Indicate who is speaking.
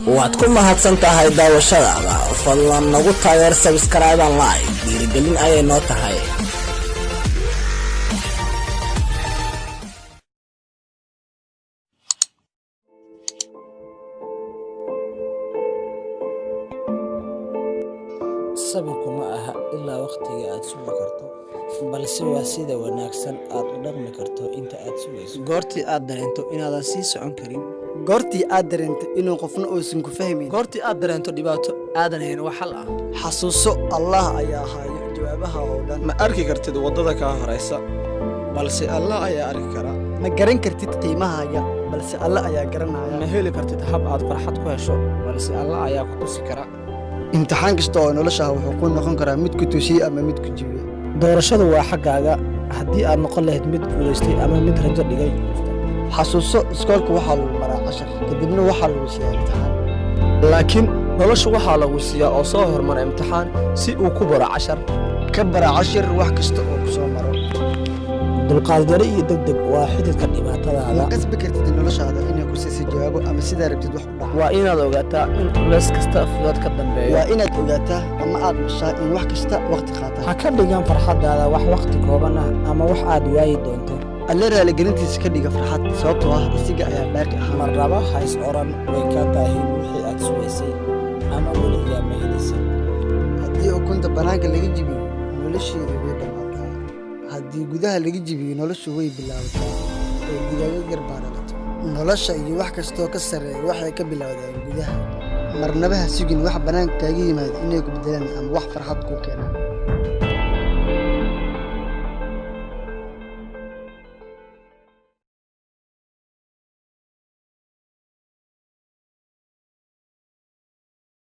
Speaker 1: waad ku mahadsan tahay daawashadaada. fadlan nagu taageer subscribe and like, dhiirigelin ayay noo tahay. sabirku ma aha ilaa waqtiga aad sugi karto, balse waa sida wanaagsan aad u dhaqmi karto inta aad sugayso. goortii aad dareento inaadan sii socon karin,
Speaker 2: goortii aad dareento inuu qofna uusan ku fahmin,
Speaker 3: goortii aad dareento dhibaato aadan hayn wax xal ah,
Speaker 2: xasuuso Allah ayaa haayo jawaabaha oo dhan.
Speaker 4: ma arki kartid waddada kaa horaysa, balse Allah ayaa arki kara.
Speaker 2: ma garan kartid qiimahaaga, balse Allah ayaa garanaya.
Speaker 3: ma heli kartid hab aad farxad ku hesho, balse Allah ayaa ku tusi kara.
Speaker 2: imtixaan kasta oo nolosha wuxuu ku noqon karaa mid ku tusiye ama mid ku jibiye.
Speaker 1: doorashadu waa xaggaaga. haddii aad noqon lahayd mid guulaystay ama mid rajo dhigay,
Speaker 2: xasuuso iskoolka waxaa lagu baraa cashar, kadibna waxaa lagu siiyaa imtixaan.
Speaker 3: laakiin nolosha waxaa lagu siiyaa oo soo hormara imtixaan si uu ku baro cashar.
Speaker 2: ka bara cashir wax kasta oo ku soo maro.
Speaker 1: dulqaad yari iyo degdeg waa xididka
Speaker 2: ma
Speaker 1: dhibaatadaada.
Speaker 2: qasbi kartid noloshaada inay ku siisay jawaabo ama sidaa rabtid wax u dhaca.
Speaker 3: waa inaad ogaataa in culays kasta fudud ka dambeeyo.
Speaker 2: waa inaad ogaataa ama aad mashaa in wax kasta waqti qaata.
Speaker 1: ha ka dhigan farxadaada wax waqti kooban ah ama wax aad waayi doonto.
Speaker 2: alle raaligelintiisa ka dhiga farxad, sababtoo ah isiga ayaa baaqi ah.
Speaker 1: marnaba hays oran way kaa taahin wixii aad sugaysay ama weligaa ma helaysid.
Speaker 2: haddii ukunta bannaanka laga jibiyo nolosheeda way dhammaataa, haddii gudaha laga jibiyo noloshu way bilaabataa oo digaaga garbaaralato. nolosha iyo wax kastoo ka sarreeya waxay ka bilowdaan gudaha. marnaba ha sugin wax bannaanka kaaga yimaada inay ku beddelaan ama wax farxad kuu keenaan.